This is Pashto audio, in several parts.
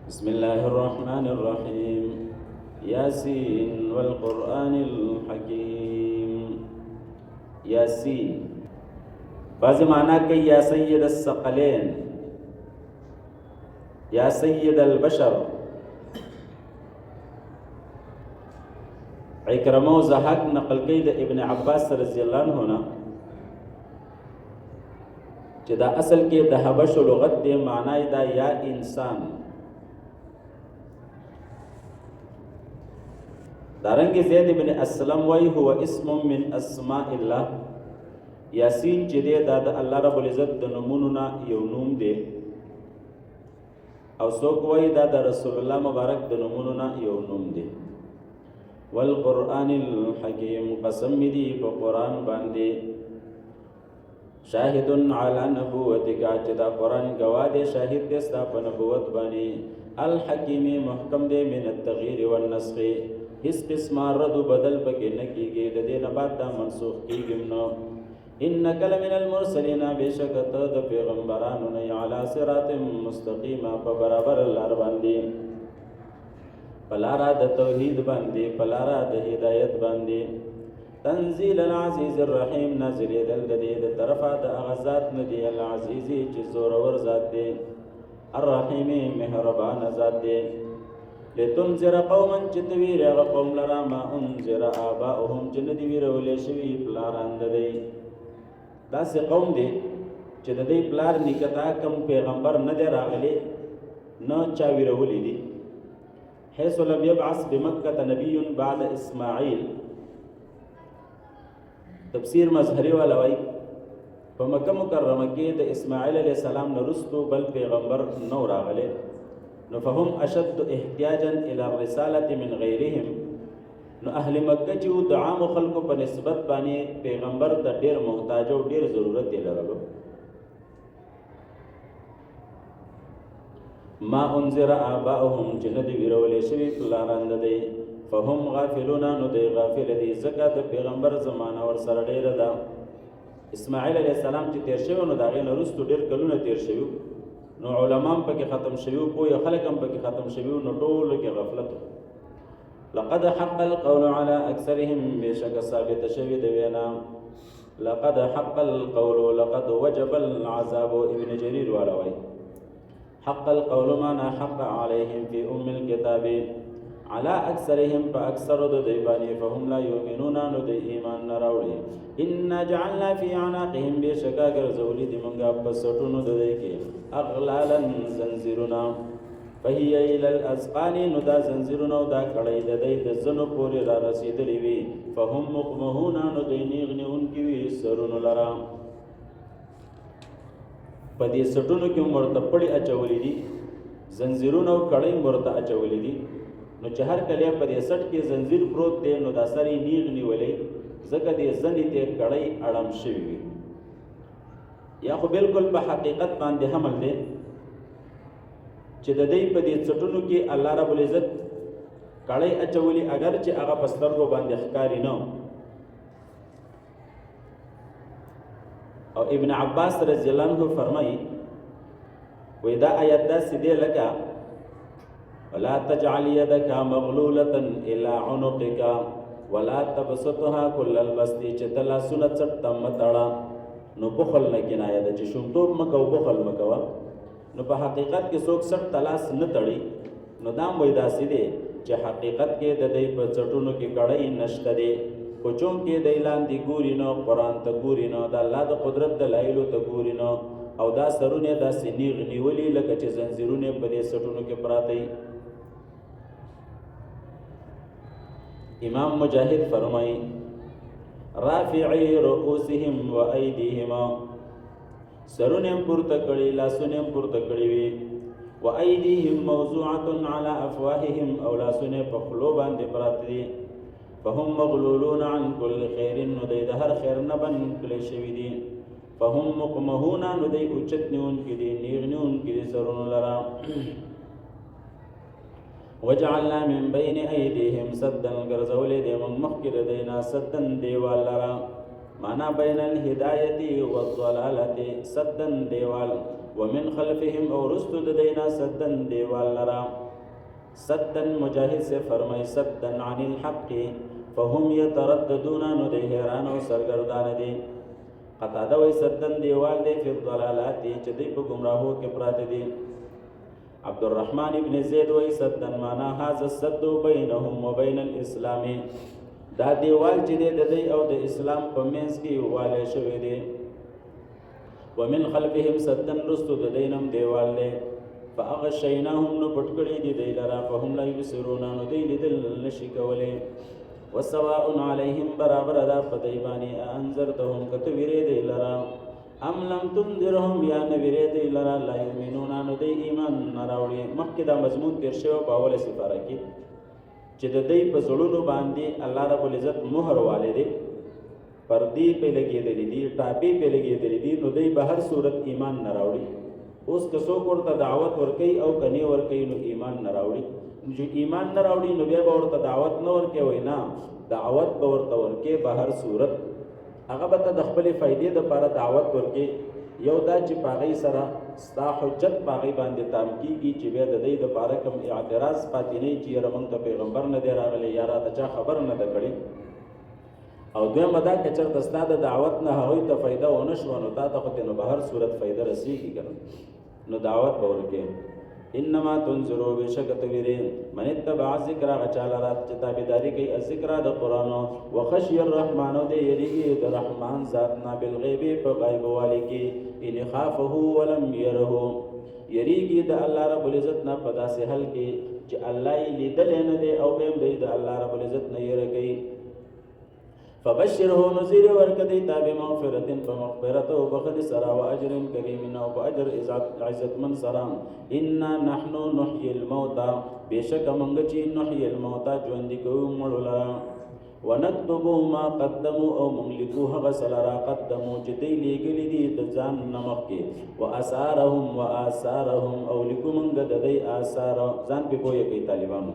بسم الله الرحمن الرحيم ياسين والقرآن الحكيم. ياسين بعض معنی کہ یا سید الثقلین، یا سید البشر. عکرمه و ضحاک نقل کړي د ابن عباس رضی الله عنه نه چې دا اصل کې د حبش لغت دی، معنی دا یا انسان. دارنګه زید ابن اسلم وای هو اسم من اسماء الله. یاسین چې دی دا د الله رب العزت د نومونو نه یو نوم دی، او څوک وای دا د رسول الله مبارک د نومونو نه یو نوم دی. والقرآن الحکیم، قسم می دی په قرآن باندې. شاهد علی نبوتک، چې دا قرآن گواه دی، شاهد دی ستا په نبوت باندې. الحکیم، محکم دی، من التغییر والنسخ، هیڅ قسمه رد و بدل پکې نه کېږي، د دې نه بعد دا منسوخ کېږي نه. انک لمن المرسلین، بېشک ته د پیغمبرانو نه علی صراط مستقیم، په برابر لار باندې، په لاره د توحید باندې، په لاره د هدایت باندې. تنزیل العزیز الرحیم، نازلېدل د دې د طرفه د هغه ذات نه دی، العزیزي چې زورور ذات دی، الرحیم مهربان ذات دی. لتنذر قوما، چې ته ویرې هغه قوم لره، ما انذر آباؤهم، چې نه دي ویرولې شوي پلاران د دی. داسې قوم دی چې د دې پلار نیکه ته کوم پیغمبر نه دی راغلی، نه چا ویرولی دي. حيث لم يبعث بمکة نبی بعد اسماعیل. تفسیر مظهری والا وایي په مکه مکرمه کې د اسماعیل علیه السلام نه وروسته بل پیغمبر نو راغلی، نو فهم اشد احتیاجا الى الرسالة من غیرهم. نو اهل مکه چې د عام خلکو په نسبت باندې پیغمبر د ډیر محتاج او ډیر ضرورت یې لرلو. ما انذر آباؤهم، چې نه دي ویرولې شوي پلاران د دی. فهم غافلون، نو دی غافل دي، ځکه د پیغمبر زمانه ورسره ډیره ده. اسماعیل علیه السلام چې تیر شوی، نو د هغې نه وروسته ډېر کلونه تیر شوي، نو علما هم پکې ختم شوي، پوه خلک هم پکې ختم شوي، نو ټولو کې غفلت. لقد حق القول على اکثرهم، بېشکه ثابت شوي د وینا. لقد حق القول، لقد وجب العذاب. ابن جریر والا وایي حق القول معنا حق عليهم في الكتاب، على اکثرهم په اکثر د دوی باندې، فهم لا یؤمنون، نو د ایمان نه راوړي. انا جعلنا في اعناقهم، بېشکه ګرځولي دي موږ په سټونو د دوی کې اغلالا زنځیرونه، فهي الى الاذقان، نو دا زنځیرونه او دا کړۍ د دوی د زنو پورې را رسېدلې وي. فهم مقمحون، نو دوی نیغ نیونکي وي سرونو لره. په دې سټونو کې ورته پړې اچولې دي، زنځیرونه او کړۍ ورته اچولې دي. نو چې هر کله په دې سټ کې زنځیر پروت دی، نو دا سر یې نیغ نیولې، ځکه دې زنې ته کړۍ اړم شوي وي. یا خو بالکل په حقیقت باندې حمل دی چې د دې په دې سټونو کې الله رب العزت کړۍ اچولې، اگر چې هغه په سترګو باندې ښکاري نه. او ابن عباس رضی الله عنه فرمایي وې دا آیت داسې دی لکه ولا تجعل يدك مغلولة الى عنقك ولا تبسطها كل البسط، چې تلا سنت څټ تم تړه. نو بخل نه کنایه ده چې شومتوب مکو، بخل مکوه. نو په حقیقت کې څوک څټ تلاس نه تړي، نو دا وې داسې دی چې حقیقت کې د دې په څټونو کې کړۍ نشته دی، خو چون کې د لاندې ګوري نو قرآن ته ګوري نو د الله د قدرت دلایلو ته ګوري نو، او دا سرونه داسې نیغ نیولي لکه چې زنځیرونه په دې سټونو کې پراته وي. امام مجاهد فرمایي رافعي رؤوسهم و ایدیهم، سرونه پورته کړي، لاسونه پورته کړي وي. و ایدیهم موضوعه على افواههم، او لاسونه په خلو باندې پراته دي. فهم مغلولون عن كل خير، نو دی د هر خیر نه بند کړي شوي دي. فهم مقمحون، نو دی اوچت نیونکي دي، نیغ نیونکي دي سرونو لره. وجعلنا من بين ايديهم سدا، ګرځولې دې موږ مخکې د دینا سدن دیوال لره. معنا بین الهدایت والضلالت، سدن دیوال ومن خلفهم او رستو د دینا سدن دیوال لرا سدن مجاهد سے فرمای سدن عن الحق فهم يترددون نو دی حیران او سرګردان دي قطاده وی سدن دیوال دی فی الضلالات چې دی په گمراهو کې پراته دي عبد الرحمن ابن زید وی سدن معنا هاذا السد بینهم وبین الاسلام دا دیوال چې دی د دی او د اسلام په منځ کې واله شوی دی ومن خلفهم سدن رستو د دینم دیوال دی فاغشیناهم نو پټکړی دی دی لرا فهم لا یبصرون نو دی لیدل نشي کولای وسواء علیهم برابر ادا پدایبانی انذرتهم کته ویری دی لرا ام لم تنذرهم یا نویری دی لرا لا یؤمنون نو دی ایمان نراوړي مخکې دا مضمون تیر شوی په اوله سپاره کې چې د دې په زړونو باندې الله رب العزت مهر والده پردی په لګېدلې دي ټاپی په لګېدلې دي نو دوی به هر صورت ایمان نه راوړي اوس که څوک ورته دعوت ورکوي او کني ورکوي نو ایمان نه راوړي چې ایمان نه راوړي نو بیا به ورته دعوت نه ورکوي وای نه دعوت به ورته ورکوي به هر صورت هغه به ته د خپلې فایدې دپاره دعوت ورکوي یو دا چې په هغې سره ستا حجت په هغې باندې تام کېږي چې بیا د دوی دپاره کوم اعتراض پاتې نه وي چې یاره موږ ته پیغمبر نه دی راغلی یا راته چا خبر نه ده کړې او دویمه دا که چېرته ستا د دعوت نه هغوی ته فایده ونه شوه نو تا ته خو نو به هر صورت فایده رسېږي که نو دعوت به ورکې انما تنذرو بېشکه ته ویرې من اتبع ذکر هغه چا لره چې تابعداري کوي الذکر د قرآن وخشي الرحمن او دی یریږي د رحمان ذات نه بالغیب په غیب والي کې ان خافه ولم يره یریږي د الله رب العزت نه په داسې حل کې چې الله یې لیدلی نه دی او بیا هم دی د الله رب العزت نه یره کوي فبشره نذیر ورکدی تابع مغفرت فمغفرت او بخد سرا و اجر کریم او اجر عزت من سرا ان نحن نحيي الموتى بشک منګ چې نحيي الموتى ژوند کوو مړولا ونكتب ما قدموا او مملكو هغه سلرا قدموا چې دی لګلی دي د ځان نمخ کې واثارهم او لکومنګ د دې آثار ځان په کوی کې طالبانو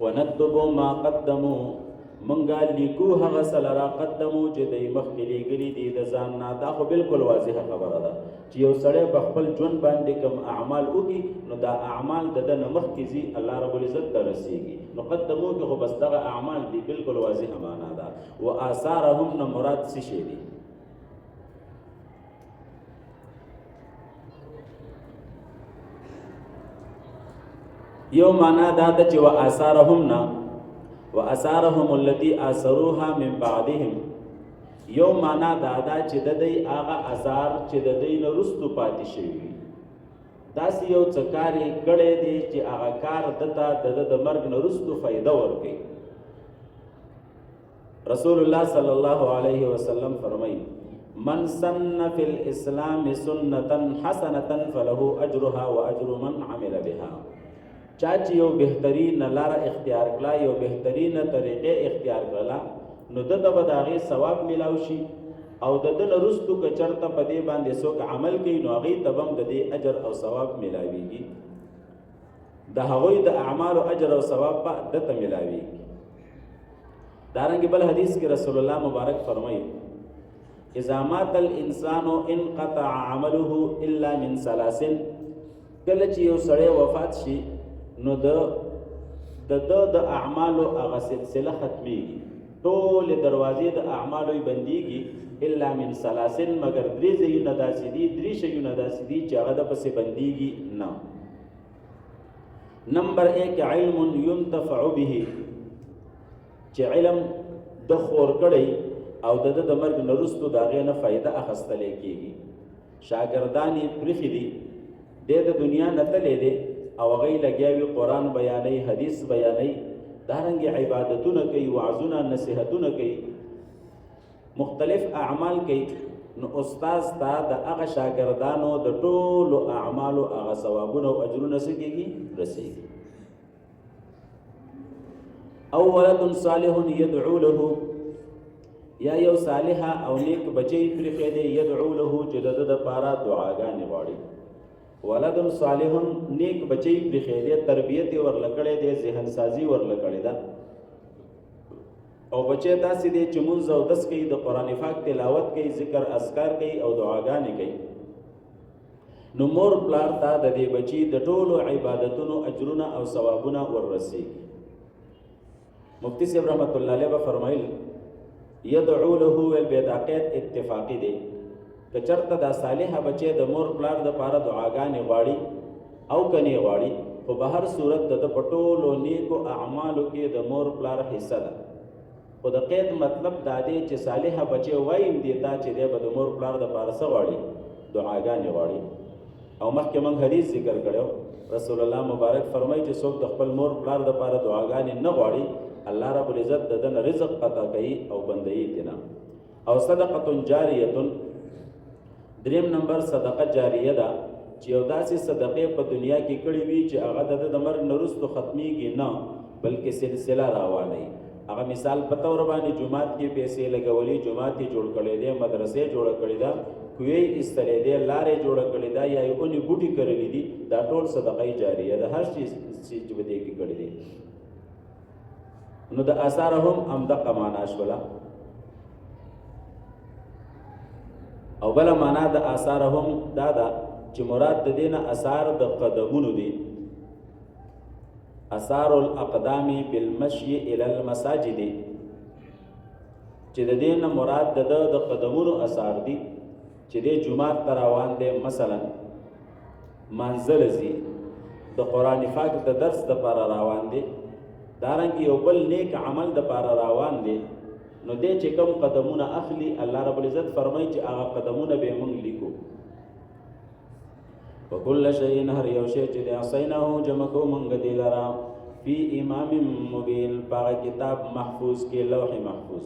ونكتب ما قدموا منګا لیکو هغه سلرا قدمو چې د مخکې لګلی دي د ځان نه دا خو بالکل واضحه خبره ده چې یو سړی په خپل ژوند باندې کوم اعمال وکړي نو دا اعمال د مخکې زی الله رب العزت ته رسیږي نو قدمو کې خو بس دغه اعمال دي بالکل واضحه معنا ده و آثارهم نه مراد څه شي دي یو معنا دا چې و آثارهم نه واثارهم التي اثروها من بعدهم یو معنا دا چې د دې هغه اثار چې د دې نه رستو پاتې شوی داسې یو څکارې کړی دی چې هغه کار دته د مرګ نه رستو فایده ورکړي رسول الله صلی الله علیه وسلم فرمایي من سن فی الاسلام سنة حسنة فله اجرها واجر من عمل بها چاچی یو بهترین لار اختیار کړه یو بهترین طریقې اختیار کړه نو د هغې ثواب میلاو شي او د رستو که چرته په دې باندې څوک عمل کوي نو هغې ته به هم د دې اجر او ثواب میلاویږي د هغوی د اعمالو اجر او ثواب به دته میلاویږي دارنګې بل حدیث کې رسول الله مبارک فرمایي اذا مات الانسان انقطع عمله الا من ثلاث کله چې یو سړی وفات شي نو د اعمالو هغه سلسله ختمیږي ټول دروازې د اعمالو بنديږي الا من ثلاثن مگر درې ځایونه داسې دي درې شیونه داسې دي چې هغه د پسې بنديږي نه نمبر 1 علم ينتفع به چې علم د خور کړي او د مرګ نرستو داغه نه فائدہ اخستل کیږي شاګردانی پرخي دي د دنیا نه تلې دي او غي لګیاوي قران بیانې حدیث بیانې دارنګ عبادتونه کوي وعظونه نصيحتونه کوي مختلف اعمال کوي نو استاد تا د هغه شاګردانو د ټولو اعمالو هغه ثوابونه او اجرونه سکیږي رسېږي او ولد صالح يدعو له یا یو صالح او نیک بچی پرې دی يدعو له چې د لپاره دعاګانې غواړي ولد صالح نیک بچی پرې دی تربیت ورلکړې دی ذهن سازي ورلکړې ده او بچی داسې دی چې مونږ او دس کوي د قران پاک تلاوت کوي ذکر اذکار کوي او دعاګانې کوي نو مور پلار ته د دې بچي د ټولو عبادتونو اجرونه او ثوابونه ورسیږي. مفتی صاحب رحمت الله علیه به فرمایل یدعو له والبداقات اتفاقی دی که چرته دا صالحه بچی د مور پلار د پاره دعاګانې غواړي او کني غواړي خو به هر صورت د پټولو نیکو اعمالو کې د مور پلار حصہ ده. خو د قید مطلب دا دی چې صالحه بچی وایم دی دا چې دی به د مور پلار د پاره څه غواړي دعاګانې غواړي. او مخکې موږ حدیث ذکر کړو رسول الله مبارک فرمایي چې څوک د خپل مور پلار د پاره دعاګانې نه غواړي الله رب العزت ددن رزق قطع کوي او بندوي تینا. او صدقه جاریه دریم نمبر صدقه جاریه ده چې یو داسې صدقې په دنیا کې کړي وي چې هغه د مرګ نه وروسته ختمیږي نه بلکې سلسله روانه. هغه مثال په تور باندې جمعات کې پیسې لګولي جمعات جوړ کړي دي مدرسې جوړ کړي ده کوی استلې دي لارې جوړ کړي ده یا یو اونې بوټي کړلې دي دا ټول صدقه جاریه ده هر چیز چې بده کې کړي دي. نو د اثارهم امدقه معنا شولا او بل معنا د اثارهم دادا چې مراد د دینه اثار د قدمونو دي. اثار الاقدام بالمشي الى المساجد چې د دینه مراد د قدمونو اثار دي چې د جمعه تراوان دي مثلا منزل زی د قران پاک د درس د پر روان دي دارنګ یو بل نیک عمل د پاره روان دي نو دې چې کوم قدمونه اخلي الله رب العزت فرمایي چې هغه قدمونه به موږ لیکو. وکل شیء هر یو شی چې عصیناه جمع کو موږ دی لرا فی امام مبین په کتاب محفوظ کې لوح محفوظ